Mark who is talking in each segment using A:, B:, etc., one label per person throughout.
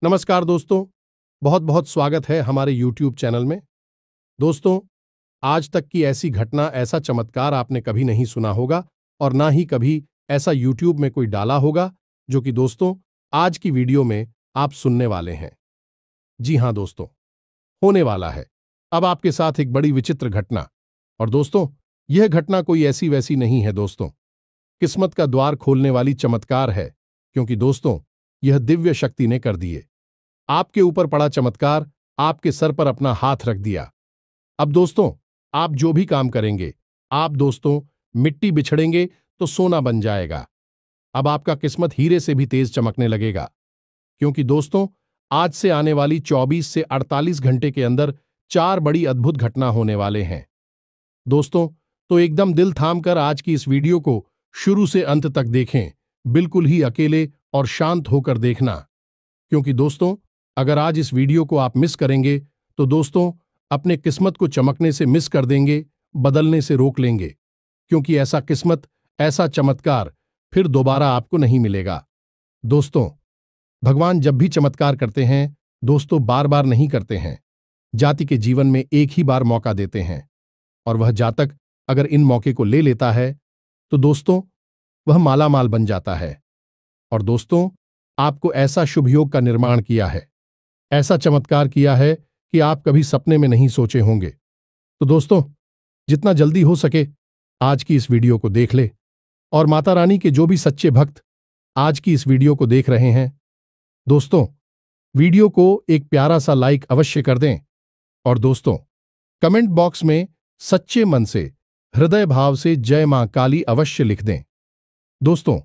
A: नमस्कार दोस्तों, बहुत बहुत स्वागत है हमारे YouTube चैनल में। दोस्तों, आज तक की ऐसी घटना, ऐसा चमत्कार आपने कभी नहीं सुना होगा और ना ही कभी ऐसा YouTube में कोई डाला होगा, जो कि दोस्तों आज की वीडियो में आप सुनने वाले हैं। जी हाँ दोस्तों, होने वाला है अब आपके साथ एक बड़ी विचित्र घटना। और दोस्तों, यह घटना कोई ऐसी वैसी नहीं है दोस्तों, किस्मत का द्वार खोलने वाली चमत्कार है, क्योंकि दोस्तों यह दिव्य शक्ति ने कर दिए। आपके ऊपर पड़ा चमत्कार, आपके सर पर अपना हाथ रख दिया। अब दोस्तों, आप जो भी काम करेंगे, आप दोस्तों मिट्टी बिछड़ेंगे तो सोना बन जाएगा। अब आपका किस्मत हीरे से भी तेज चमकने लगेगा, क्योंकि दोस्तों आज से आने वाली 24 से 48 घंटे के अंदर 4 बड़ी अद्भुत घटना होने वाले हैं। दोस्तों, तो एकदम दिल थाम कर आज की इस वीडियो को शुरू से अंत तक देखें, बिल्कुल ही अकेले और शांत होकर देखना, क्योंकि दोस्तों अगर आज इस वीडियो को आप मिस करेंगे तो दोस्तों अपने किस्मत को चमकने से मिस कर देंगे, बदलने से रोक लेंगे, क्योंकि ऐसा किस्मत, ऐसा चमत्कार फिर दोबारा आपको नहीं मिलेगा। दोस्तों, भगवान जब भी चमत्कार करते हैं दोस्तों, बार बार नहीं करते हैं। जाति के जीवन में एक ही बार मौका देते हैं, और वह जातक अगर इन मौके को ले लेता है तो दोस्तों वह मालामाल बन जाता है। और दोस्तों, आपको ऐसा शुभ योग का निर्माण किया है, ऐसा चमत्कार किया है कि आप कभी सपने में नहीं सोचे होंगे। तो दोस्तों, जितना जल्दी हो सके आज की इस वीडियो को देख ले, और माता रानी के जो भी सच्चे भक्त आज की इस वीडियो को देख रहे हैं, दोस्तों वीडियो को एक प्यारा सा लाइक अवश्य कर दें, और दोस्तों कमेंट बॉक्स में सच्चे मन से, हृदय भाव से जय मां काली अवश्य लिख दें। दोस्तों,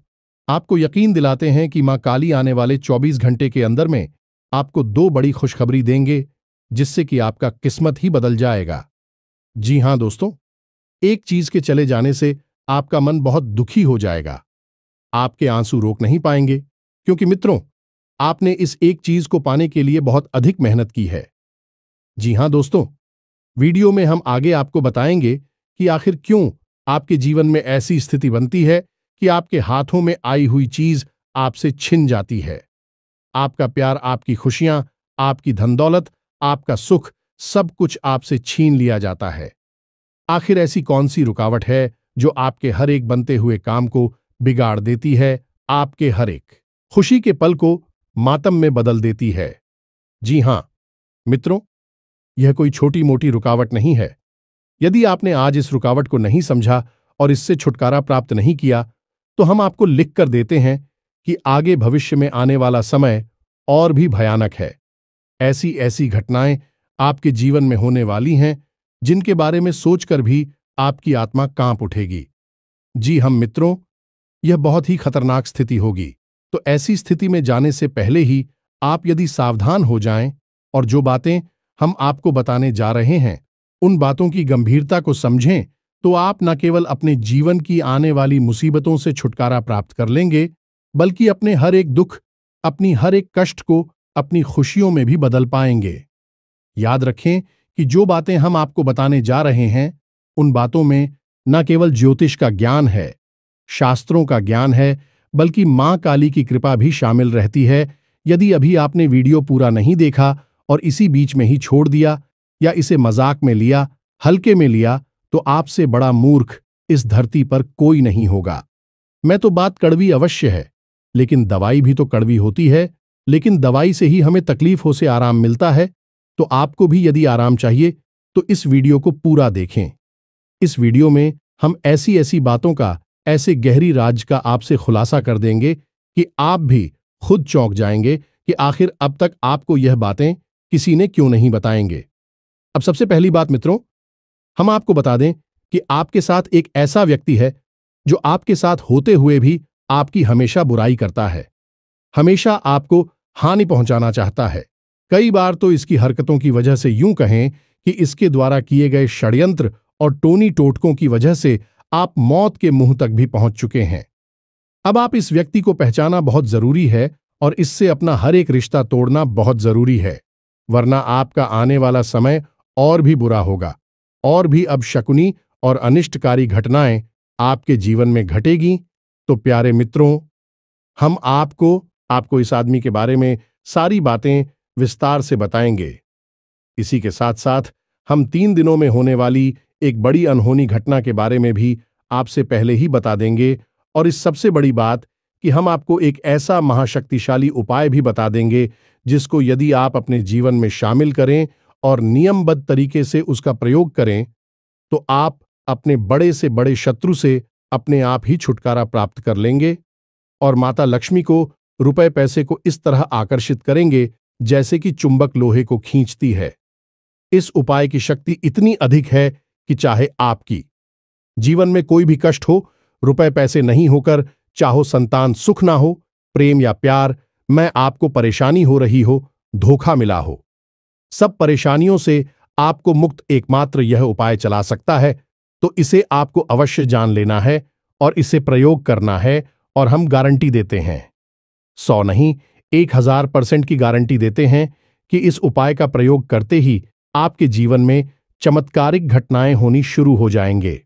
A: आपको यकीन दिलाते हैं कि मां काली आने वाले 24 घंटे के अंदर में आपको 2 बड़ी खुशखबरी देंगे, जिससे कि आपका किस्मत ही बदल जाएगा। जी हां दोस्तों, एक चीज के चले जाने से आपका मन बहुत दुखी हो जाएगा। आपके आंसू रोक नहीं पाएंगे, क्योंकि मित्रों आपने इस एक चीज को पाने के लिए बहुत अधिक मेहनत की है। जी हां दोस्तों, वीडियो में हम आगे आपको बताएंगे कि आखिर क्यों आपके जीवन में ऐसी स्थिति बनती है कि आपके हाथों में आई हुई चीज आपसे छिन जाती है। आपका प्यार, आपकी खुशियां, आपकी धन दौलत, आपका सुख, सब कुछ आपसे छीन लिया जाता है। आखिर ऐसी कौन सी रुकावट है जो आपके हर एक बनते हुए काम को बिगाड़ देती है, आपके हर एक खुशी के पल को मातम में बदल देती है? जी हां मित्रों, यह कोई छोटी मोटी रुकावट नहीं है। यदि आपने आज इस रुकावट को नहीं समझा और इससे छुटकारा प्राप्त नहीं किया, तो हम आपको लिख कर देते हैं कि आगे भविष्य में आने वाला समय और भी भयानक है। ऐसी ऐसी घटनाएं आपके जीवन में होने वाली हैं, जिनके बारे में सोचकर भी आपकी आत्मा कांप उठेगी। जी हम मित्रों, यह बहुत ही खतरनाक स्थिति होगी। तो ऐसी स्थिति में जाने से पहले ही आप यदि सावधान हो जाएं और जो बातें हम आपको बताने जा रहे हैं उन बातों की गंभीरता को समझें, तो आप न केवल अपने जीवन की आने वाली मुसीबतों से छुटकारा प्राप्त कर लेंगे, बल्कि अपने हर एक दुख, अपनी हर एक कष्ट को अपनी खुशियों में भी बदल पाएंगे। याद रखें कि जो बातें हम आपको बताने जा रहे हैं उन बातों में न केवल ज्योतिष का ज्ञान है, शास्त्रों का ज्ञान है, बल्कि मां काली की कृपा भी शामिल रहती है। यदि अभी आपने वीडियो पूरा नहीं देखा और इसी बीच में ही छोड़ दिया या इसे मजाक में लिया, हल्के में लिया, तो आपसे बड़ा मूर्ख इस धरती पर कोई नहीं होगा। मैं तो बात कड़वी अवश्य है, लेकिन दवाई भी तो कड़वी होती है। लेकिन दवाई से ही हमें तकलीफों से आराम मिलता है। तो आपको भी यदि आराम चाहिए तो इस वीडियो को पूरा देखें। इस वीडियो में हम ऐसी ऐसी बातों का, ऐसे गहरी राज का आपसे खुलासा कर देंगे कि आप भी खुद चौंक जाएंगे कि आखिर अब तक आपको यह बातें किसी ने क्यों नहीं बताएंगे। अब सबसे पहली बात मित्रों, हम आपको बता दें कि आपके साथ एक ऐसा व्यक्ति है जो आपके साथ होते हुए भी आपकी हमेशा बुराई करता है, हमेशा आपको हानि पहुंचाना चाहता है। कई बार तो इसकी हरकतों की वजह से यूं कहें कि इसके द्वारा किए गए षड्यंत्र और टोनी टोटकों की वजह से आप मौत के मुंह तक भी पहुंच चुके हैं। अब आप इस व्यक्ति को पहचाना बहुत जरूरी है और इससे अपना हर एक रिश्ता तोड़ना बहुत जरूरी है, वरना आपका आने वाला समय और भी बुरा होगा, और भी अपशकुनी और अनिष्टकारी घटनाएं आपके जीवन में घटेगी। तो प्यारे मित्रों, हम आपको इस आदमी के बारे में सारी बातें विस्तार से बताएंगे। इसी के साथ साथ हम 3 दिनों में होने वाली एक बड़ी अनहोनी घटना के बारे में भी आपसे पहले ही बता देंगे, और इस सबसे बड़ी बात कि हम आपको एक ऐसा महाशक्तिशाली उपाय भी बता देंगे जिसको यदि आप अपने जीवन में शामिल करें और नियमबद्ध तरीके से उसका प्रयोग करें तो आप अपने बड़े से बड़े शत्रु से अपने आप ही छुटकारा प्राप्त कर लेंगे और माता लक्ष्मी को रुपए पैसे को इस तरह आकर्षित करेंगे जैसे कि चुंबक लोहे को खींचती है। इस उपाय की शक्ति इतनी अधिक है कि चाहे आपकी जीवन में कोई भी कष्ट हो, रुपए पैसे नहीं होकर, चाहो संतान सुख ना हो, प्रेम या प्यार में आपको परेशानी हो रही हो, धोखा मिला हो, सब परेशानियों से आपको मुक्त एकमात्र यह उपाय चला सकता है। तो इसे आपको अवश्य जान लेना है और इसे प्रयोग करना है, और हम गारंटी देते हैं, 100 नहीं 1000% की गारंटी देते हैं कि इस उपाय का प्रयोग करते ही आपके जीवन में चमत्कारिक घटनाएं होनी शुरू हो जाएंगे।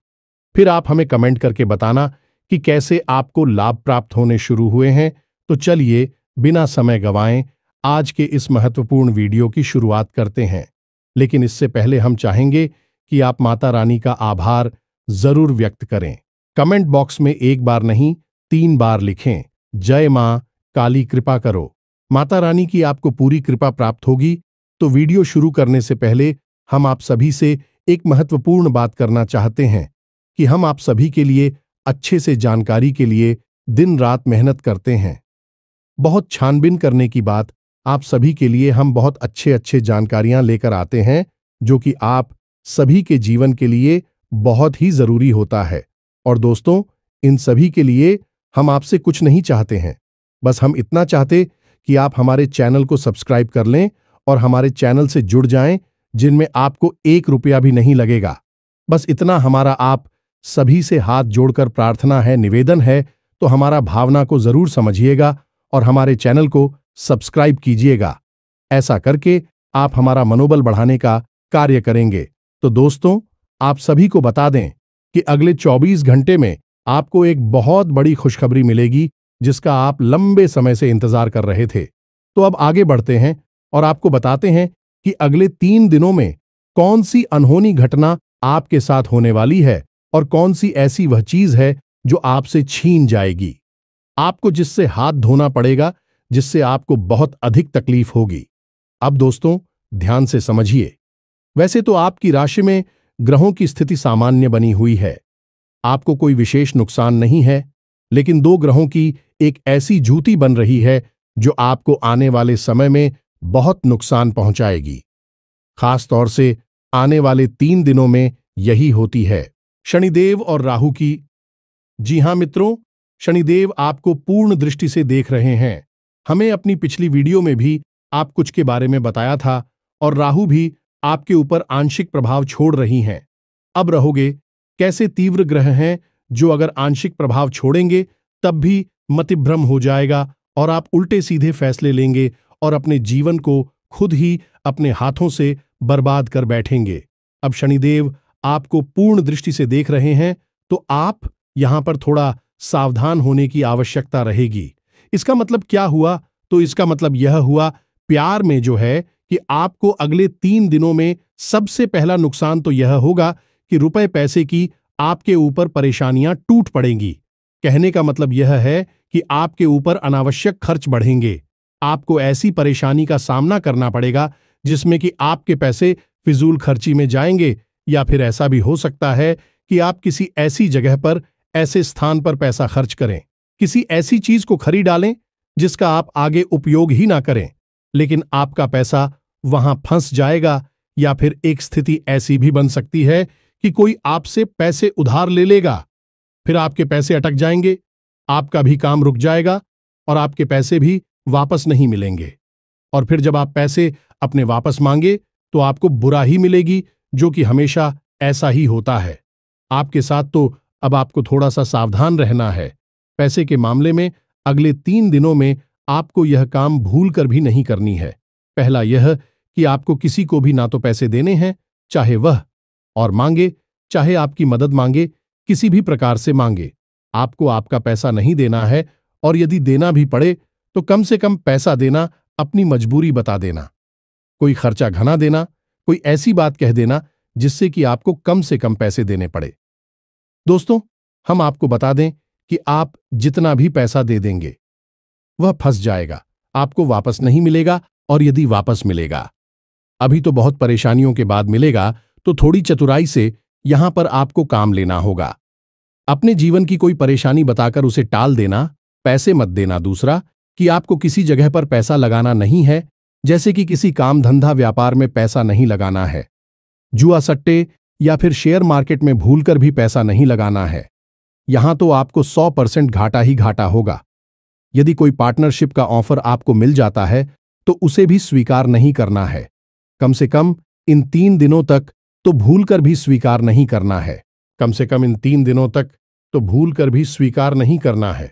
A: फिर आप हमें कमेंट करके बताना कि कैसे आपको लाभ प्राप्त होने शुरू हुए हैं। तो चलिए बिना समय गंवाएं आज के इस महत्वपूर्ण वीडियो की शुरुआत करते हैं। लेकिन इससे पहले हम चाहेंगे कि आप माता रानी का आभार जरूर व्यक्त करें। कमेंट बॉक्स में 1 बार नहीं 3 बार लिखें, जय मां काली कृपा करो। माता रानी की आपको पूरी कृपा प्राप्त होगी। तो वीडियो शुरू करने से पहले हम आप सभी से एक महत्वपूर्ण बात करना चाहते हैं कि हम आप सभी के लिए अच्छे से जानकारी के लिए दिन रात मेहनत करते हैं। बहुत छानबीन करने की बात, आप सभी के लिए हम बहुत अच्छे जानकारियां लेकर आते हैं जो कि आप सभी के जीवन के लिए बहुत ही जरूरी होता है। और दोस्तों, इन सभी के लिए हम आपसे कुछ नहीं चाहते हैं, बस हम इतना चाहते कि आप हमारे चैनल को सब्सक्राइब कर लें और हमारे चैनल से जुड़ जाएं, जिनमें आपको 1 रुपया भी नहीं लगेगा। बस इतना हमारा आप सभी से हाथ जोड़कर प्रार्थना है, निवेदन है। तो हमारा भावना को जरूर समझिएगा और हमारे चैनल को सब्सक्राइब कीजिएगा। ऐसा करके आप हमारा मनोबल बढ़ाने का कार्य करेंगे। तो दोस्तों, आप सभी को बता दें कि अगले 24 घंटे में आपको एक बहुत बड़ी खुशखबरी मिलेगी जिसका आप लंबे समय से इंतजार कर रहे थे। तो अब आगे बढ़ते हैं और आपको बताते हैं कि अगले 3 दिनों में कौन सी अनहोनी घटना आपके साथ होने वाली है और कौन सी ऐसी वह चीज है जो आपसे छीन जाएगी, आपको जिससे हाथ धोना पड़ेगा, जिससे आपको बहुत अधिक तकलीफ होगी। अब दोस्तों ध्यान से समझिए। वैसे तो आपकी राशि में ग्रहों की स्थिति सामान्य बनी हुई है, आपको कोई विशेष नुकसान नहीं है, लेकिन 2 ग्रहों की एक ऐसी जुती बन रही है जो आपको आने वाले समय में बहुत नुकसान पहुंचाएगी। खास तौर से आने वाले 3 दिनों में यही होती है, शनिदेव और राहु की। जी हां मित्रों, शनिदेव आपको पूर्ण दृष्टि से देख रहे हैं। हमें अपनी पिछली वीडियो में भी आप कुछ के बारे में बताया था, और राहु भी आपके ऊपर आंशिक प्रभाव छोड़ रही हैं। अब रहोगे कैसे तीव्र ग्रह हैं जो अगर आंशिक प्रभाव छोड़ेंगे तब भी मतिभ्रम हो जाएगा और आप उल्टे सीधे फैसले लेंगे और अपने जीवन को खुद ही अपने हाथों से बर्बाद कर बैठेंगे। अब शनिदेव आपको पूर्ण दृष्टि से देख रहे हैं, तो आप यहां पर थोड़ा सावधान होने की आवश्यकता रहेगी। इसका मतलब क्या हुआ? तो इसका मतलब यह हुआ प्यार में जो है कि आपको अगले 3 दिनों में सबसे पहला नुकसान तो यह होगा कि रुपए पैसे की आपके ऊपर परेशानियां टूट पड़ेंगी। कहने का मतलब यह है कि आपके ऊपर अनावश्यक खर्च बढ़ेंगे। आपको ऐसी परेशानी का सामना करना पड़ेगा जिसमें कि आपके पैसे फिजूल खर्ची में जाएंगे, या फिर ऐसा भी हो सकता है कि आप किसी ऐसी जगह पर, ऐसे स्थान पर पैसा खर्च करें, किसी ऐसी चीज को खरीद डालें जिसका आप आगे उपयोग ही ना करें, लेकिन आपका पैसा वहां फंस जाएगा। या फिर एक स्थिति ऐसी भी बन सकती है कि कोई आपसे पैसे उधार ले लेगा, फिर आपके पैसे अटक जाएंगे, आपका भी काम रुक जाएगा और आपके पैसे भी वापस नहीं मिलेंगे। और फिर जब आप पैसे अपने वापस मांगे तो आपको बुरा ही मिलेगी, जो कि हमेशा ऐसा ही होता है आपके साथ। तो अब आपको थोड़ा सा सावधान रहना है। पैसे के मामले में अगले 3 दिनों में आपको यह काम भूल कर भी नहीं करनी है। पहला यह कि आपको किसी को भी ना तो पैसे देने हैं, चाहे वह और मांगे, चाहे आपकी मदद मांगे, किसी भी प्रकार से मांगे, आपको आपका पैसा नहीं देना है। और यदि देना भी पड़े तो कम से कम पैसा देना अपनी मजबूरी बता देना, कोई खर्चा घना देना, कोई ऐसी बात कह देना जिससे कि आपको कम से कम पैसे देने पड़े। दोस्तों, हम आपको बता दें कि आप जितना भी पैसा दे देंगे वह फंस जाएगा, आपको वापस नहीं मिलेगा, और यदि वापस मिलेगा अभी तो बहुत परेशानियों के बाद मिलेगा, तो थोड़ी चतुराई से यहां पर आपको काम लेना होगा। अपने जीवन की कोई परेशानी बताकर उसे टाल देना, पैसे मत देना। दूसरा, कि आपको किसी जगह पर पैसा लगाना नहीं है, जैसे कि किसी काम धंधा व्यापार में पैसा नहीं लगाना है, जुआ सट्टे या फिर शेयर मार्केट में भूलकर भी पैसा नहीं लगाना है। यहां तो आपको 100% घाटा ही घाटा होगा। यदि कोई पार्टनरशिप का ऑफर आपको मिल जाता है तो उसे भी स्वीकार नहीं करना है। कम से कम इन 3 दिनों तक तो भूलकर भी स्वीकार नहीं करना है। कम से कम इन 3 दिनों तक तो भूलकर भी स्वीकार नहीं करना है,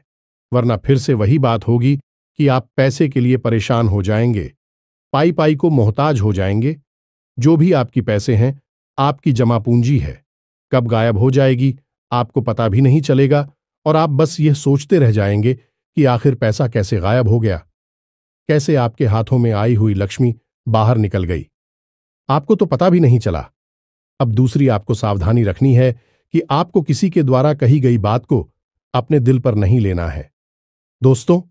A: वरना फिर से वही बात होगी कि आप पैसे के लिए परेशान हो जाएंगे, पाई पाई को मोहताज हो जाएंगे। जो भी आपकी पैसे हैं, आपकी जमा पूंजी है, कब गायब हो जाएगी आपको पता भी नहीं चलेगा, और आप बस यह सोचते रह जाएंगे कि आखिर पैसा कैसे गायब हो गया, कैसे आपके हाथों में आई हुई लक्ष्मी बाहर निकल गई, आपको तो पता भी नहीं चला। अब दूसरी आपको सावधानी रखनी है कि आपको किसी के द्वारा कही गई बात को अपने दिल पर नहीं लेना है। दोस्तों,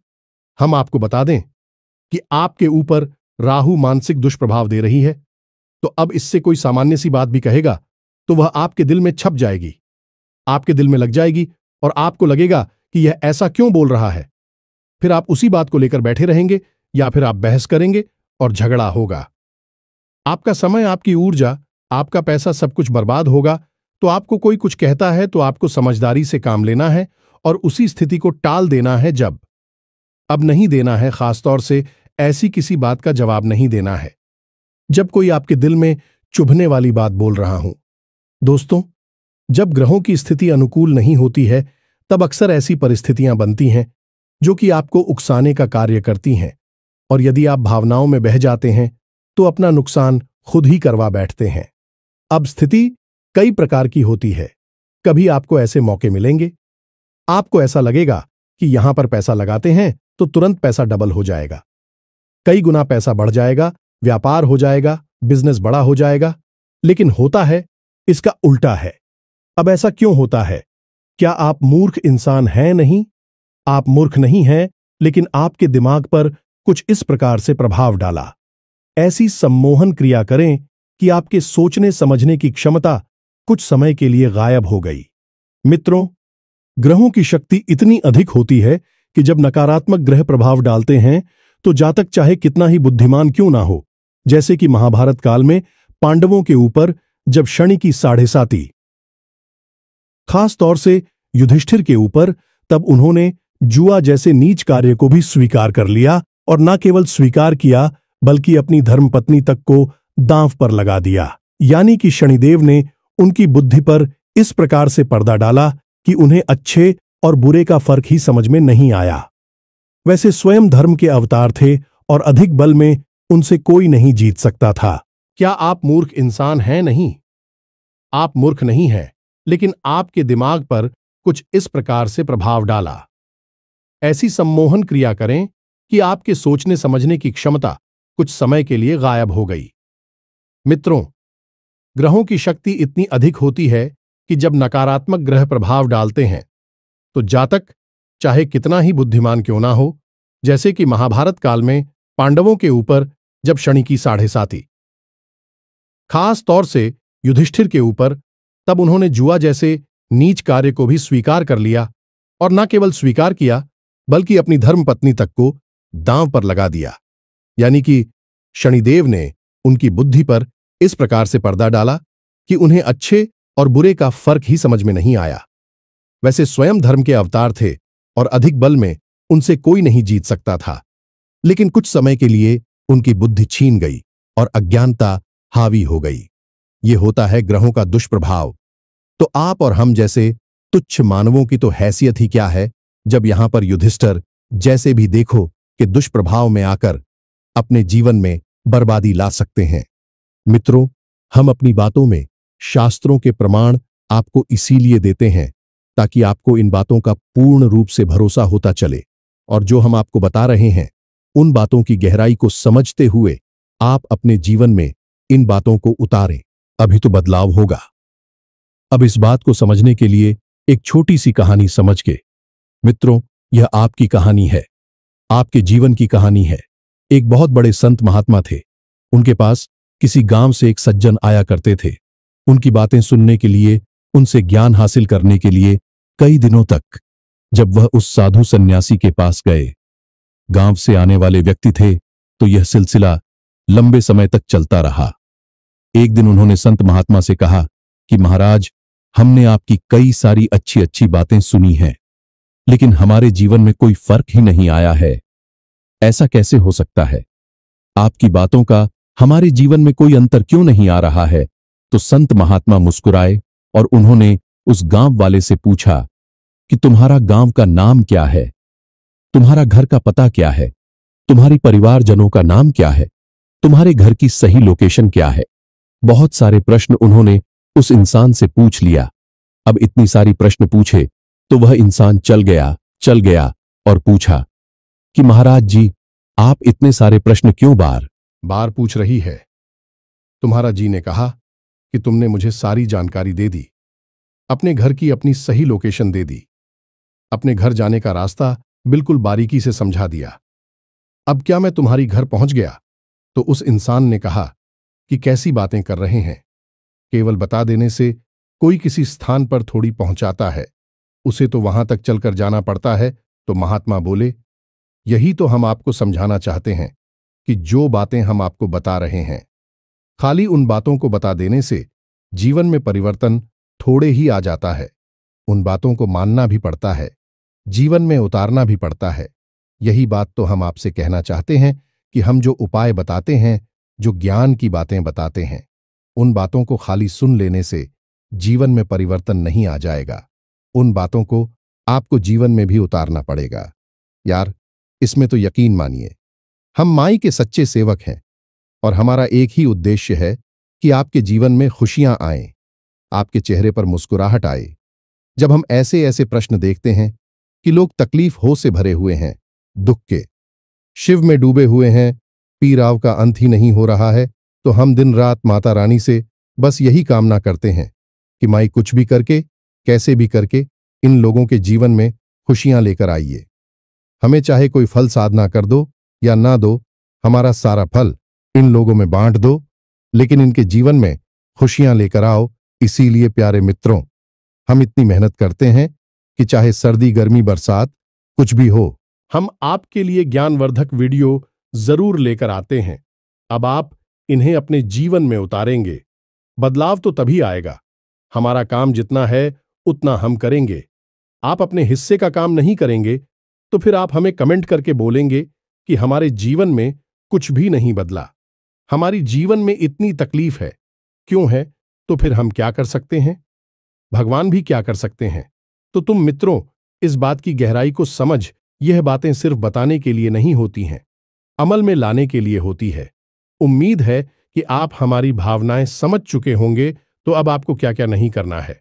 A: हम आपको बता दें कि आपके ऊपर राहु मानसिक दुष्प्रभाव दे रही है, तो अब इससे कोई सामान्य सी बात भी कहेगा तो वह आपके दिल में छप जाएगी, आपके दिल में लग जाएगी, और आपको लगेगा कि यह ऐसा क्यों बोल रहा है। फिर आप उसी बात को लेकर बैठे रहेंगे, या फिर आप बहस करेंगे और झगड़ा होगा। आपका समय, आपकी ऊर्जा, आपका पैसा, सब कुछ बर्बाद होगा। तो आपको कोई कुछ कहता है तो आपको समझदारी से काम लेना है और उसी स्थिति को टाल देना है। जब अब नहीं देना है, खासतौर से ऐसी किसी बात का जवाब नहीं देना है जब कोई आपके दिल में चुभने वाली बात बोल रहा हूं। दोस्तों, जब ग्रहों की स्थिति अनुकूल नहीं होती है तब अक्सर ऐसी परिस्थितियां बनती हैं जो कि आपको उकसाने का कार्य करती हैं, और यदि आप भावनाओं में बह जाते हैं तो अपना नुकसान खुद ही करवा बैठते हैं। अब स्थिति कई प्रकार की होती है। कभी आपको ऐसे मौके मिलेंगे, आपको ऐसा लगेगा कि यहां पर पैसा लगाते हैं तो तुरंत पैसा डबल हो जाएगा, कई गुना पैसा बढ़ जाएगा, व्यापार हो जाएगा, बिजनेस बड़ा हो जाएगा। लेकिन होता है इसका उल्टा है। अब ऐसा क्यों होता है? क्या आप मूर्ख इंसान हैं? नहीं, आप मूर्ख नहीं हैं, लेकिन आपके दिमाग पर कुछ इस प्रकार से प्रभाव डाला। ऐसी सम्मोहन क्रिया करें कि आपके सोचने समझने की क्षमता कुछ समय के लिए गायब हो गई। मित्रों, ग्रहों की शक्ति इतनी अधिक होती है कि जब नकारात्मक ग्रह प्रभाव डालते हैं तो जातक चाहे कितना ही बुद्धिमान क्यों ना हो, जैसे कि महाभारत काल में पांडवों के ऊपर जब शनि की साढ़ेसाती, खास तौर से युधिष्ठिर के ऊपर, तब उन्होंने जुआ जैसे नीच कार्य को भी स्वीकार कर लिया, और न केवल स्वीकार किया बल्कि अपनी धर्मपत्नी तक को दांव पर लगा दिया। यानी कि शनिदेव ने उनकी बुद्धि पर इस प्रकार से पर्दा डाला कि उन्हें अच्छे और बुरे का फर्क ही समझ में नहीं आया। वैसे स्वयं धर्म के अवतार थे और अधिक बल में उनसे कोई नहीं जीत सकता था। क्या आप मूर्ख इंसान हैं? नहीं, आप मूर्ख नहीं हैं, लेकिन आपके दिमाग पर कुछ इस प्रकार से प्रभाव डाला। ऐसी सम्मोहन क्रिया करें कि आपके सोचने समझने की क्षमता कुछ समय के लिए गायब हो गई। मित्रों, ग्रहों की शक्ति इतनी अधिक होती है कि जब नकारात्मक ग्रह प्रभाव डालते हैं तो जातक चाहे कितना ही बुद्धिमान क्यों ना हो, जैसे कि महाभारत काल में पांडवों के ऊपर जब शनि की साढ़ेसाती, खास तौर से युधिष्ठिर के ऊपर, तब उन्होंने जुआ जैसे नीच कार्य को भी स्वीकार कर लिया, और न केवल स्वीकार किया बल्कि अपनी धर्मपत्नी तक को दांव पर लगा दिया। यानी कि शनिदेव ने उनकी बुद्धि पर इस प्रकार से पर्दा डाला कि उन्हें अच्छे और बुरे का फर्क ही समझ में नहीं आया। वैसे स्वयं धर्म के अवतार थे और अधिक बल में उनसे कोई नहीं जीत सकता था, लेकिन कुछ समय के लिए उनकी बुद्धि छीन गई और अज्ञानता हावी हो गई। ये होता है ग्रहों का दुष्प्रभाव। तो आप और हम जैसे तुच्छ मानवों की तो हैसियत ही क्या है, जब यहां पर युधिष्ठिर जैसे भी देखो कि दुष्प्रभाव में आकर अपने जीवन में बर्बादी ला सकते हैं। मित्रों, हम अपनी बातों में शास्त्रों के प्रमाण आपको इसीलिए देते हैं ताकि आपको इन बातों का पूर्ण रूप से भरोसा होता चले, और जो हम आपको बता रहे हैं उन बातों की गहराई को समझते हुए आप अपने जीवन में इन बातों को उतारें। अभी तो बदलाव होगा। अब इस बात को समझने के लिए एक छोटी सी कहानी समझ के। मित्रों, यह आपकी कहानी है, आपके जीवन की कहानी है। एक बहुत बड़े संत महात्मा थे। उनके पास किसी गांव से एक सज्जन आया करते थे। उनकी बातें सुनने के लिए, उनसे ज्ञान हासिल करने के लिए कई दिनों तक। जब वह उस साधु सन्यासी के पास गए, गांव से आने वाले व्यक्ति थे, तो यह सिलसिला लंबे समय तक चलता रहा। एक दिन उन्होंने संत महात्मा से कहा कि महाराज, हमने आपकी कई सारी अच्छी अच्छी बातें सुनी हैं, लेकिन हमारे जीवन में कोई फर्क ही नहीं आया है। ऐसा कैसे हो सकता है? आपकी बातों का हमारे जीवन में कोई अंतर क्यों नहीं आ रहा है? तो संत महात्मा मुस्कुराए और उन्होंने उस गांव वाले से पूछा कि तुम्हारा गांव का नाम क्या है? तुम्हारा घर का पता क्या है? तुम्हारी परिवारजनों का नाम क्या है? तुम्हारे घर की सही लोकेशन क्या है? बहुत सारे प्रश्न उन्होंने उस इंसान से पूछ लिया। अब इतनी सारी प्रश्न पूछे तो वह इंसान चल गया और पूछा कि महाराज जी, आप इतने सारे प्रश्न क्यों बार बार पूछ रही है? तुम्हारा जी ने कहा कि तुमने मुझे सारी जानकारी दे दी, अपने घर की अपनी सही लोकेशन दे दी, अपने घर जाने का रास्ता बिल्कुल बारीकी से समझा दिया। अब क्या मैं तुम्हारी घर पहुंच गया? तो उस इंसान ने कहा कि कैसी बातें कर रहे हैं, केवल बता देने से कोई किसी स्थान पर थोड़ी पहुंचाता है, उसे तो वहां तक चलकर जाना पड़ता है। तो महात्मा बोले, यही तो हम आपको समझाना चाहते हैं कि जो बातें हम आपको बता रहे हैं, खाली उन बातों को बता देने से जीवन में परिवर्तन थोड़े ही आ जाता है। उन बातों को मानना भी पड़ता है, जीवन में उतारना भी पड़ता है। यही बात तो हम आपसे कहना चाहते हैं कि हम जो उपाय बताते हैं, जो ज्ञान की बातें बताते हैं, उन बातों को खाली सुन लेने से जीवन में परिवर्तन नहीं आ जाएगा। उन बातों को आपको जीवन में भी उतारना पड़ेगा। यार, इसमें तो यकीन मानिए, हम माई के सच्चे सेवक हैं और हमारा एक ही उद्देश्य है कि आपके जीवन में खुशियां आएं, आपके चेहरे पर मुस्कुराहट आए। जब हम ऐसे ऐसे प्रश्न देखते हैं कि लोग तकलीफ हो से भरे हुए हैं, दुख के शिव में डूबे हुए हैं, पीराव का अंत ही नहीं हो रहा है, तो हम दिन रात माता रानी से बस यही कामना करते हैं कि माई कुछ भी करके, कैसे भी करके इन लोगों के जीवन में खुशियां लेकर आइए। हमें चाहे कोई फल साधना कर दो या ना दो, हमारा सारा फल इन लोगों में बांट दो, लेकिन इनके जीवन में खुशियां लेकर आओ। इसीलिए प्यारे मित्रों, हम इतनी मेहनत करते हैं कि चाहे सर्दी, गर्मी, बरसात कुछ भी हो, हम आपके लिए ज्ञानवर्धक वीडियो जरूर लेकर आते हैं। अब आप इन्हें अपने जीवन में उतारेंगे, बदलाव तो तभी आएगा। हमारा काम जितना है उतना हम करेंगे। आप अपने हिस्से का काम नहीं करेंगे तो फिर आप हमें कमेंट करके बोलेंगे कि हमारे जीवन में कुछ भी नहीं बदला, हमारी जीवन में इतनी तकलीफ है, क्यों है? तो फिर हम क्या कर सकते हैं? भगवान भी क्या कर सकते हैं? तो तुम मित्रों, इस बात की गहराई को समझ, यह बातें सिर्फ बताने के लिए नहीं होती हैं, अमल में लाने के लिए होती है। उम्मीद है कि आप हमारी भावनाएं समझ चुके होंगे, तो अब आपको क्या क्या नहीं करना है,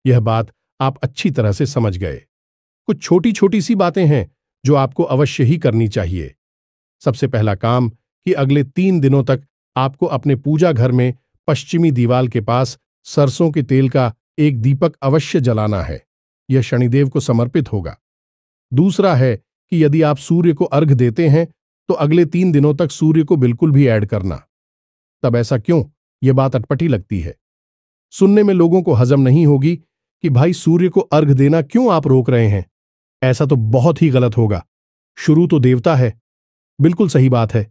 A: यह बात आप अच्छी तरह से समझ गए। कुछ छोटी छोटी सी बातें हैं जो आपको अवश्य ही करनी चाहिए। सबसे पहला काम कि अगले 3 दिनों तक आपको अपने पूजा घर में पश्चिमी दीवाल के पास सरसों के तेल का एक दीपक अवश्य जलाना है। यह शनिदेव को समर्पित होगा। दूसरा है कि यदि आप सूर्य को अर्घ देते हैं तो अगले 3 दिनों तक सूर्य को बिल्कुल भी ऐड करना। तब ऐसा क्यों? यह बात अटपटी लगती है, सुनने में लोगों को हजम नहीं होगी कि भाई सूर्य को अर्घ देना क्यों आप रोक रहे हैं। ऐसा तो बहुत ही गलत होगा। शुरू तो देवता है, बिल्कुल सही बात है,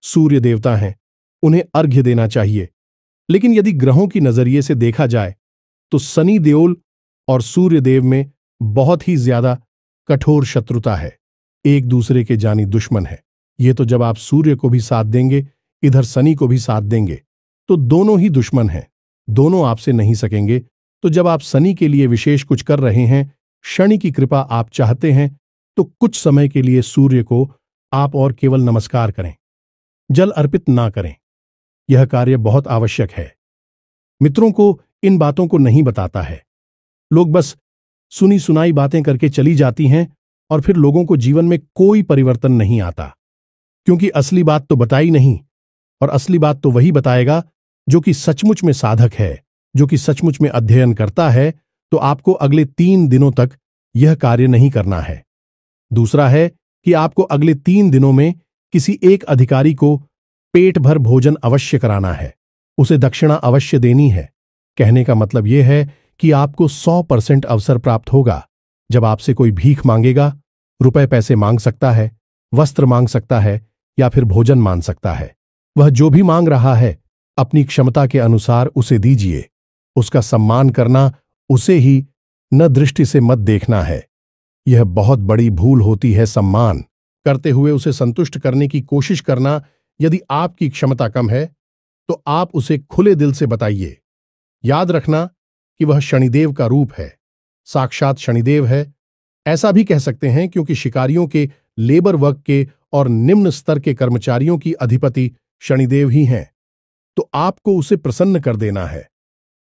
A: सूर्य देवता हैं, उन्हें अर्घ्य देना चाहिए। लेकिन यदि ग्रहों की नजरिए से देखा जाए तो शनि देओल और सूर्य देव में बहुत ही ज्यादा कठोर शत्रुता है, एक दूसरे के जानी दुश्मन है। ये तो जब आप सूर्य को भी साथ देंगे, इधर शनि को भी साथ देंगे, तो दोनों ही दुश्मन हैं, दोनों आपसे नहीं सकेंगे। तो जब आप शनि के लिए विशेष कुछ कर रहे हैं, शनि की कृपा आप चाहते हैं, तो कुछ समय के लिए सूर्य को आप और केवल नमस्कार करें, जल अर्पित ना करें। यह कार्य बहुत आवश्यक है। मित्रों को इन बातों को नहीं बताता है, लोग बस सुनी सुनाई बातें करके चली जाती हैं और फिर लोगों को जीवन में कोई परिवर्तन नहीं आता। क्योंकि असली बात तो बताई नहीं, और असली बात तो वही बताएगा जो कि सचमुच में साधक है, जो कि सचमुच में अध्ययन करता है। तो आपको अगले 3 दिनों तक यह कार्य नहीं करना है। दूसरा है कि आपको अगले 3 दिनों में किसी एक अधिकारी को पेट भर भोजन अवश्य कराना है, उसे दक्षिणा अवश्य देनी है। कहने का मतलब यह है कि आपको 100% अवसर प्राप्त होगा। जब आपसे कोई भीख मांगेगा, रुपए पैसे मांग सकता है, वस्त्र मांग सकता है या फिर भोजन मांग सकता है, वह जो भी मांग रहा है अपनी क्षमता के अनुसार उसे दीजिए। उसका सम्मान करना, उसे ही न दृष्टि से मत देखना है। यह बहुत बड़ी भूल होती है। सम्मान करते हुए उसे संतुष्ट करने की कोशिश करना। यदि आपकी क्षमता कम है तो आप उसे खुले दिल से बताइए। याद रखना कि वह शनिदेव का रूप है, साक्षात शनिदेव है। ऐसा भी कह सकते हैं क्योंकि शिकारियों के, लेबर वर्ग के और निम्न स्तर के कर्मचारियों की अधिपति शनिदेव ही हैं। तो आपको उसे प्रसन्न कर देना है।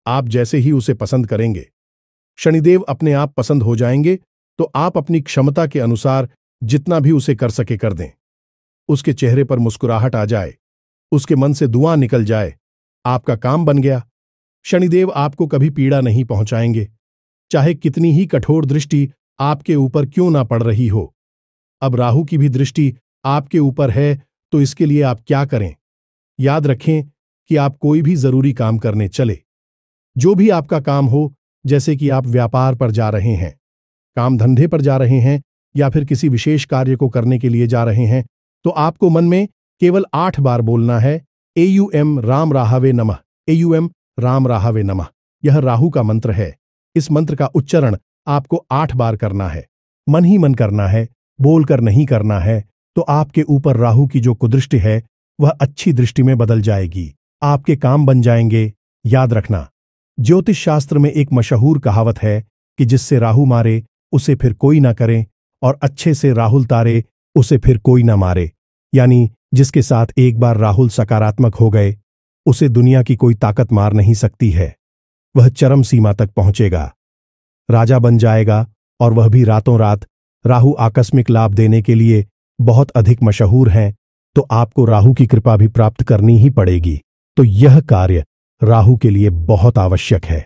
A: आप जैसे ही उसे पसंद करेंगे, शनिदेव अपने आप पसंद हो जाएंगे। तो आप अपनी क्षमता के अनुसार जितना भी उसे कर सके कर दें। उसके चेहरे पर मुस्कुराहट आ जाए, उसके मन से दुआ निकल जाए, आपका काम बन गया। शनिदेव आपको कभी पीड़ा नहीं पहुंचाएंगे, चाहे कितनी ही कठोर दृष्टि आपके ऊपर क्यों ना पड़ रही हो। अब राहु की भी दृष्टि आपके ऊपर है, तो इसके लिए आप क्या करें? याद रखें कि आप कोई भी जरूरी काम करने चले, जो भी आपका काम हो, जैसे कि आप व्यापार पर जा रहे हैं, काम धंधे पर जा रहे हैं या फिर किसी विशेष कार्य को करने के लिए जा रहे हैं, तो आपको मन में केवल 8 बार बोलना है एयूएम राम राहवे नमः, एयूएम राम राहवे नमः। यह राहु का मंत्र है। इस मंत्र का उच्चारण आपको 8 बार करना है, मन ही मन करना है, बोलकर नहीं करना है। तो आपके ऊपर राहु की जो कुदृष्टि है वह अच्छी दृष्टि में बदल जाएगी, आपके काम बन जाएंगे। याद रखना, ज्योतिष शास्त्र में एक मशहूर कहावत है कि जिससे राहु मारे उसे फिर कोई ना करे, और अच्छे से राहुल तारे उसे फिर कोई ना मारे। यानी जिसके साथ एक बार राहुल सकारात्मक हो गए, उसे दुनिया की कोई ताकत मार नहीं सकती है। वह चरम सीमा तक पहुंचेगा, राजा बन जाएगा, और वह भी रातों रात। राहु आकस्मिक लाभ देने के लिए बहुत अधिक मशहूर हैं, तो आपको राहु की कृपा भी प्राप्त करनी ही पड़ेगी। तो यह कार्य राहु के लिए बहुत आवश्यक है।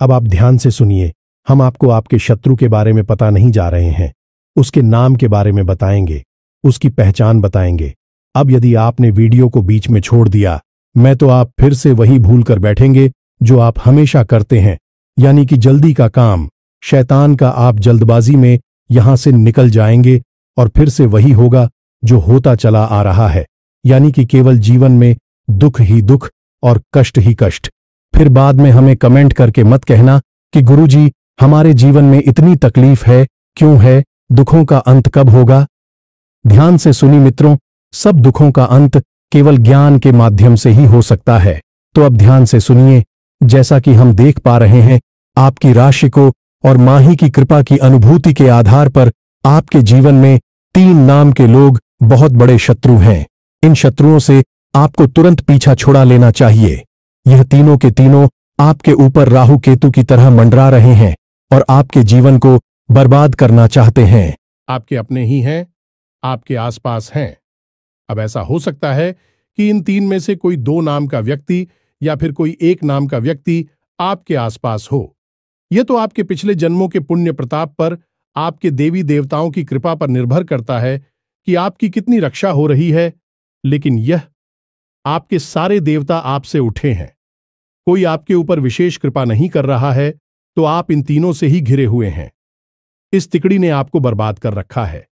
A: अब आप ध्यान से सुनिए, हम आपको आपके शत्रु के बारे में पता नहीं जा रहे हैं, उसके नाम के बारे में बताएंगे, उसकी पहचान बताएंगे। अब यदि आपने वीडियो को बीच में छोड़ दिया, मैं तो आप फिर से वही भूल कर बैठेंगे जो आप हमेशा करते हैं, यानी कि जल्दी का काम। शैतान का आप जल्दबाजी में यहां से निकल जाएंगे और फिर से वही होगा जो होता चला आ रहा है, यानी कि केवल जीवन में दुख ही दुख और कष्ट ही कष्ट। फिर बाद में हमें कमेंट करके मत कहना कि गुरुजी हमारे जीवन में इतनी तकलीफ है, क्यों है, दुखों का अंत कब होगा। ध्यान से सुनी मित्रों, सब दुखों का अंत केवल ज्ञान के माध्यम से ही हो सकता है। तो अब ध्यान से सुनिए, जैसा कि हम देख पा रहे हैं, आपकी राशि को और माही की कृपा की अनुभूति के आधार पर आपके जीवन में 3 नाम के लोग बहुत बड़े शत्रु हैं। इन शत्रुओं से आपको तुरंत पीछा छुड़ा लेना चाहिए। यह तीनों के तीनों आपके ऊपर राहु केतु की तरह मंडरा रहे हैं और आपके जीवन को बर्बाद करना चाहते हैं। आपके अपने ही हैं, आपके आसपास हैं। अब ऐसा हो सकता है कि इन 3 में से कोई 2 नाम का व्यक्ति या फिर कोई 1 नाम का व्यक्ति आपके आसपास हो। यह तो आपके पिछले जन्मों के पुण्य प्रताप पर, आपके देवी देवताओं की कृपा पर निर्भर करता है कि आपकी कितनी रक्षा हो रही है। लेकिन यह आपके सारे देवता आपसे उठे हैं, कोई आपके ऊपर विशेष कृपा नहीं कर रहा है, तो आप इन तीनों से ही घिरे हुए हैं। इस तिकड़ी ने आपको बर्बाद कर रखा है।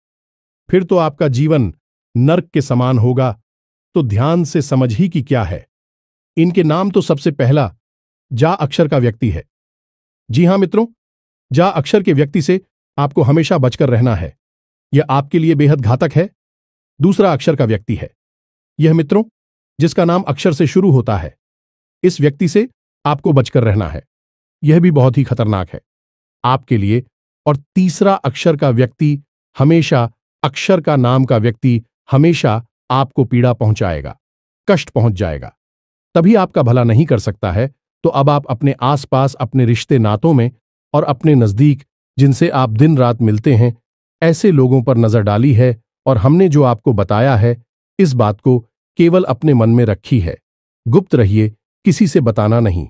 A: फिर तो आपका जीवन नर्क के समान होगा। तो ध्यान से समझ ही कि क्या है। इनके नाम तो सबसे पहला जा अक्षर का व्यक्ति है। जी हां मित्रों, जा अक्षर के व्यक्ति से आपको हमेशा बचकर रहना है, यह आपके लिए बेहद घातक है। दूसरा अक्षर का व्यक्ति है यह मित्रों, जिसका नाम अक्षर से शुरू होता है। इस व्यक्ति से आपको बचकर रहना है, यह भी बहुत ही खतरनाक है आपके लिए। और तीसरा अक्षर का व्यक्ति हमेशा, अक्षर का नाम का व्यक्ति हमेशा आपको पीड़ा पहुंचाएगा, कष्ट पहुंच जाएगा, तभी आपका भला नहीं कर सकता है। तो अब आप अपने आसपास, अपने रिश्ते नातों में और अपने नजदीक, जिनसे आप दिन रात मिलते हैं, ऐसे लोगों पर नजर डाली है। और हमने जो आपको बताया है इस बात को केवल अपने मन में रखी है। गुप्त रहिए, किसी से बताना नहीं।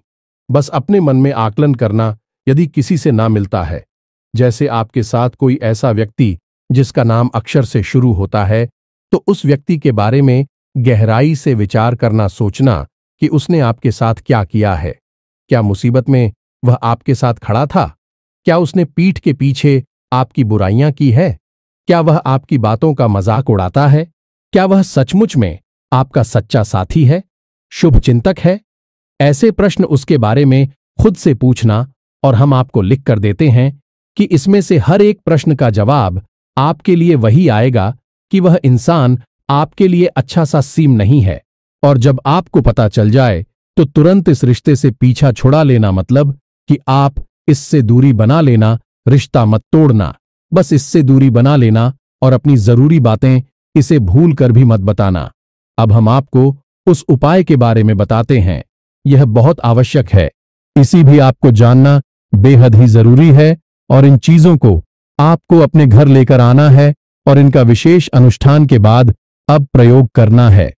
A: बस अपने मन में आकलन करना, यदि किसी से ना मिलता है, जैसे आपके साथ कोई ऐसा व्यक्ति जिसका नाम अक्षर से शुरू होता है, तो उस व्यक्ति के बारे में गहराई से विचार करना, सोचना कि उसने आपके साथ क्या किया है। क्या मुसीबत में वह आपके साथ खड़ा था? क्या उसने पीठ के पीछे आपकी बुराइयां की है? क्या वह आपकी बातों का मजाक उड़ाता है? क्या वह सचमुच में आपका सच्चा साथी है, शुभचिंतक है? ऐसे प्रश्न उसके बारे में खुद से पूछना, और हम आपको लिख कर देते हैं कि इसमें से हर एक प्रश्न का जवाब आपके लिए वही आएगा कि वह इंसान आपके लिए अच्छा सा सीम नहीं है। और जब आपको पता चल जाए तो तुरंत इस रिश्ते से पीछा छुड़ा लेना, मतलब कि आप इससे दूरी बना लेना, रिश्ता मत तोड़ना, बस इससे दूरी बना लेना और अपनी जरूरी बातें इसे भूल कर भी मत बताना। अब हम आपको उस उपाय के बारे में बताते हैं। यह बहुत आवश्यक है, इसी भी आपको जानना बेहद ही जरूरी है, और इन चीजों को आपको अपने घर लेकर आना है और इनका विशेष अनुष्ठान के बाद अब प्रयोग करना है।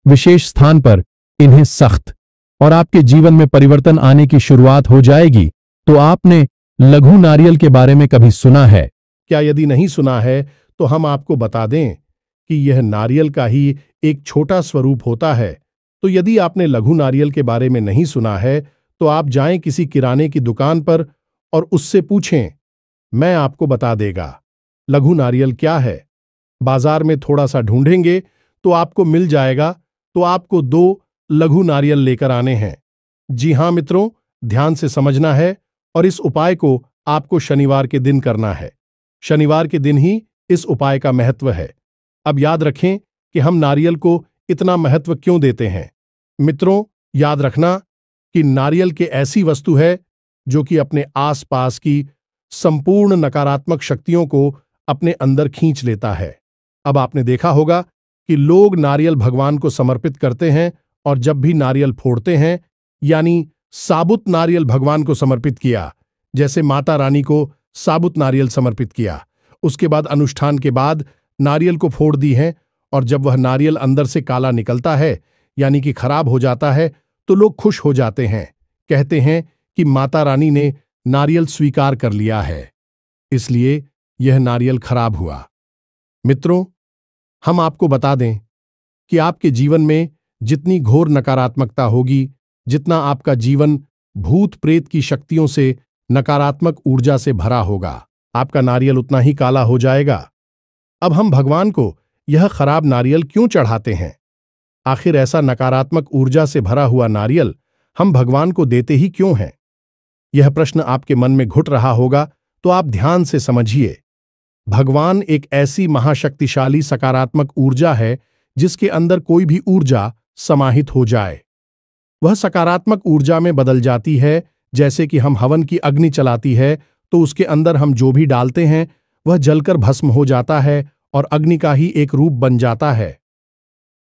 A: विशेष स्थान पर इन्हें सख्त, और आपके जीवन में परिवर्तन आने की शुरुआत हो जाएगी। तो आपने लघु नारियल के बारे में कभी सुना है क्या? यदि नहीं सुना है तो हम आपको बता दें कि यह नारियल का ही एक छोटा स्वरूप होता है। तो यदि आपने लघु नारियल के बारे में नहीं सुना है तो आप जाएं किसी किराने की दुकान पर और उससे पूछें, मैं आपको बता देगा लघु नारियल क्या है। बाजार में थोड़ा सा ढूंढेंगे तो आपको मिल जाएगा। तो आपको 2 लघु नारियल लेकर आने हैं। जी हां मित्रों, ध्यान से समझना है, और इस उपाय को आपको शनिवार के दिन करना है। शनिवार के दिन ही इस उपाय का महत्व है। अब याद रखें कि हम नारियल को इतना महत्व क्यों देते हैं। मित्रों, याद रखना कि नारियल के ऐसी वस्तु है जो कि अपने आसपास की संपूर्ण नकारात्मक शक्तियों को अपने अंदर खींच लेता है। अब आपने देखा होगा कि लोग नारियल भगवान को समर्पित करते हैं, और जब भी नारियल फोड़ते हैं, यानी साबुत नारियल भगवान को समर्पित किया, जैसे माता रानी को साबुत नारियल समर्पित किया, उसके बाद अनुष्ठान के बाद नारियल को फोड़ दी है, और जब वह नारियल अंदर से काला निकलता है, यानी कि खराब हो जाता है, तो लोग खुश हो जाते हैं, कहते हैं कि माता रानी ने नारियल स्वीकार कर लिया है, इसलिए यह नारियल खराब हुआ। मित्रों, हम आपको बता दें कि आपके जीवन में जितनी घोर नकारात्मकता होगी, जितना आपका जीवन भूत प्रेत की शक्तियों से, नकारात्मक ऊर्जा से भरा होगा, आपका नारियल उतना ही काला हो जाएगा। अब हम भगवान को यह खराब नारियल क्यों चढ़ाते हैं? आखिर ऐसा नकारात्मक ऊर्जा से भरा हुआ नारियल हम भगवान को देते ही क्यों हैं? यह प्रश्न आपके मन में घुट रहा होगा, तो आप ध्यान से समझिए। भगवान एक ऐसी महाशक्तिशाली सकारात्मक ऊर्जा है जिसके अंदर कोई भी ऊर्जा समाहित हो जाए, वह सकारात्मक ऊर्जा में बदल जाती है। जैसे कि हम हवन की अग्नि चलाती है तो उसके अंदर हम जो भी डालते हैं वह जलकर भस्म हो जाता है और अग्नि का ही एक रूप बन जाता है।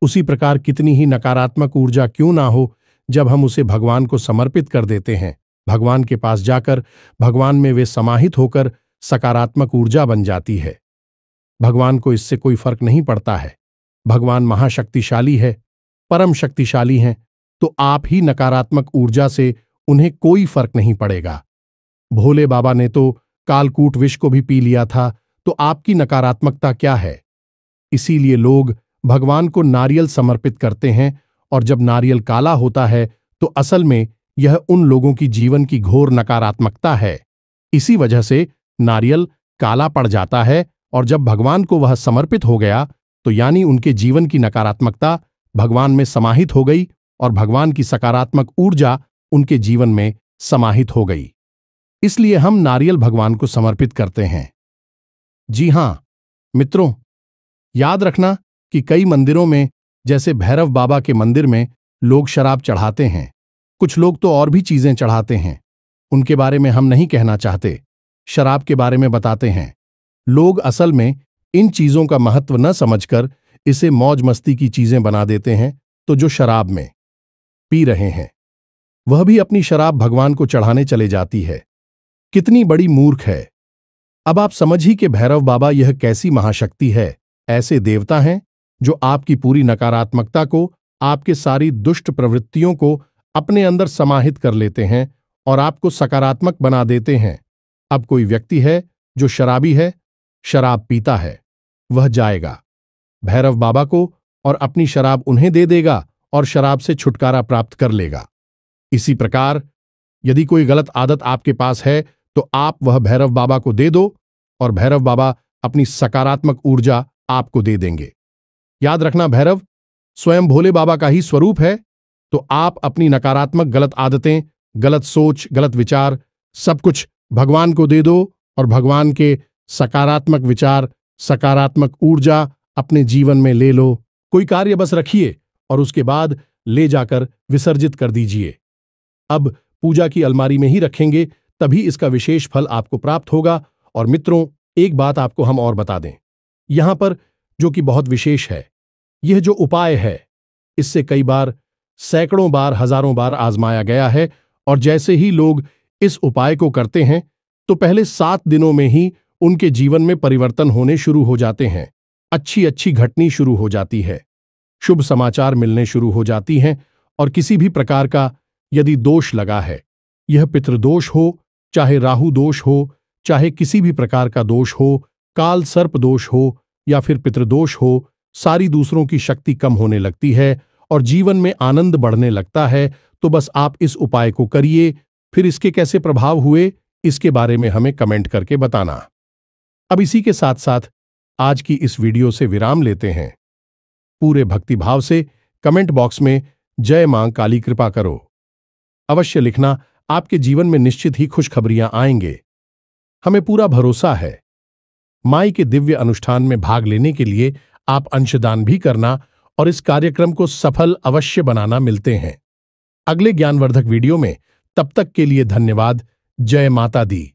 A: उसी प्रकार कितनी ही नकारात्मक ऊर्जा क्यों ना हो, जब हम उसे भगवान को समर्पित कर देते हैं, भगवान के पास जाकर भगवान में वे समाहित होकर सकारात्मक ऊर्जा बन जाती है। भगवान को इससे कोई फर्क नहीं पड़ता है। भगवान महाशक्तिशाली है, परम शक्तिशाली हैं, तो आप ही नकारात्मक ऊर्जा से उन्हें कोई फर्क नहीं पड़ेगा। भोले बाबा ने तो कालकूट विष को भी पी लिया था, तो आपकी नकारात्मकता क्या है? इसीलिए लोग भगवान को नारियल समर्पित करते हैं, और जब नारियल काला होता है तो असल में यह उन लोगों की जीवन की घोर नकारात्मकता है। इसी वजह से नारियल काला पड़ जाता है, और जब भगवान को वह समर्पित हो गया तो यानी उनके जीवन की नकारात्मकता भगवान में समाहित हो गई और भगवान की सकारात्मक ऊर्जा उनके जीवन में समाहित हो गई। इसलिए हम नारियल भगवान को समर्पित करते हैं। जी हां मित्रों, याद रखना कि कई मंदिरों में, जैसे भैरव बाबा के मंदिर में, लोग शराब चढ़ाते हैं। कुछ लोग तो और भी चीजें चढ़ाते हैं, उनके बारे में हम नहीं कहना चाहते, शराब के बारे में बताते हैं। लोग असल में इन चीजों का महत्व न समझकर इसे मौज मस्ती की चीजें बना देते हैं। तो जो शराब में पी रहे हैं वह भी अपनी शराब भगवान को चढ़ाने चले जाती है। कितनी बड़ी मूर्ख है। अब आप समझिए कि भैरव बाबा यह कैसी महाशक्ति है। ऐसे देवता हैं जो आपकी पूरी नकारात्मकता को, आपके सारी दुष्ट प्रवृत्तियों को अपने अंदर समाहित कर लेते हैं और आपको सकारात्मक बना देते हैं। अब कोई व्यक्ति है जो शराबी है, शराब पीता है, वह जाएगा भैरव बाबा को और अपनी शराब उन्हें दे देगा और शराब से छुटकारा प्राप्त कर लेगा। इसी प्रकार यदि कोई गलत आदत आपके पास है तो आप वह भैरव बाबा को दे दो और भैरव बाबा अपनी सकारात्मक ऊर्जा आपको दे देंगे। याद रखना, भैरव स्वयं भोले बाबा का ही स्वरूप है, तो आप अपनी नकारात्मक गलत आदतें, गलत सोच, गलत विचार सब कुछ भगवान को दे दो और भगवान के सकारात्मक विचार, सकारात्मक ऊर्जा अपने जीवन में ले लो। कोई कार्य बस रखिए और उसके बाद ले जाकर विसर्जित कर दीजिए। अब पूजा की अलमारी में ही रखेंगे, तभी इसका विशेष फल आपको प्राप्त होगा। और मित्रों, एक बात आपको हम और बता दें यहां पर, जो कि बहुत विशेष है, यह जो उपाय है इससे कई बार, सैकड़ों बार, हजारों बार आजमाया गया है और जैसे ही लोग इस उपाय को करते हैं तो पहले 7 दिनों में ही उनके जीवन में परिवर्तन होने शुरू हो जाते हैं। अच्छी अच्छी घटनी शुरू हो जाती है, शुभ समाचार मिलने शुरू हो जाती हैं और किसी भी प्रकार का यदि दोष लगा है, यह पितृदोष हो, चाहे राहु दोष हो, चाहे किसी भी प्रकार का दोष हो, काल सर्प दोष हो या फिर पितृदोष हो, सारी दूसरों की शक्ति कम होने लगती है और जीवन में आनंद बढ़ने लगता है। तो बस आप इस उपाय को करिए। फिर इसके कैसे प्रभाव हुए, इसके बारे में हमें कमेंट करके बताना। अब इसी के साथ साथ आज की इस वीडियो से विराम लेते हैं। पूरे भक्तिभाव से कमेंट बॉक्स में जय मां काली कृपा करो अवश्य लिखना। आपके जीवन में निश्चित ही खुशखबरियां आएंगे, हमें पूरा भरोसा है। माई के दिव्य अनुष्ठान में भाग लेने के लिए आप अंशदान भी करना और इस कार्यक्रम को सफल अवश्य बनाना। मिलते हैं अगले ज्ञानवर्धक वीडियो में, तब तक के लिए धन्यवाद। जय माता दी।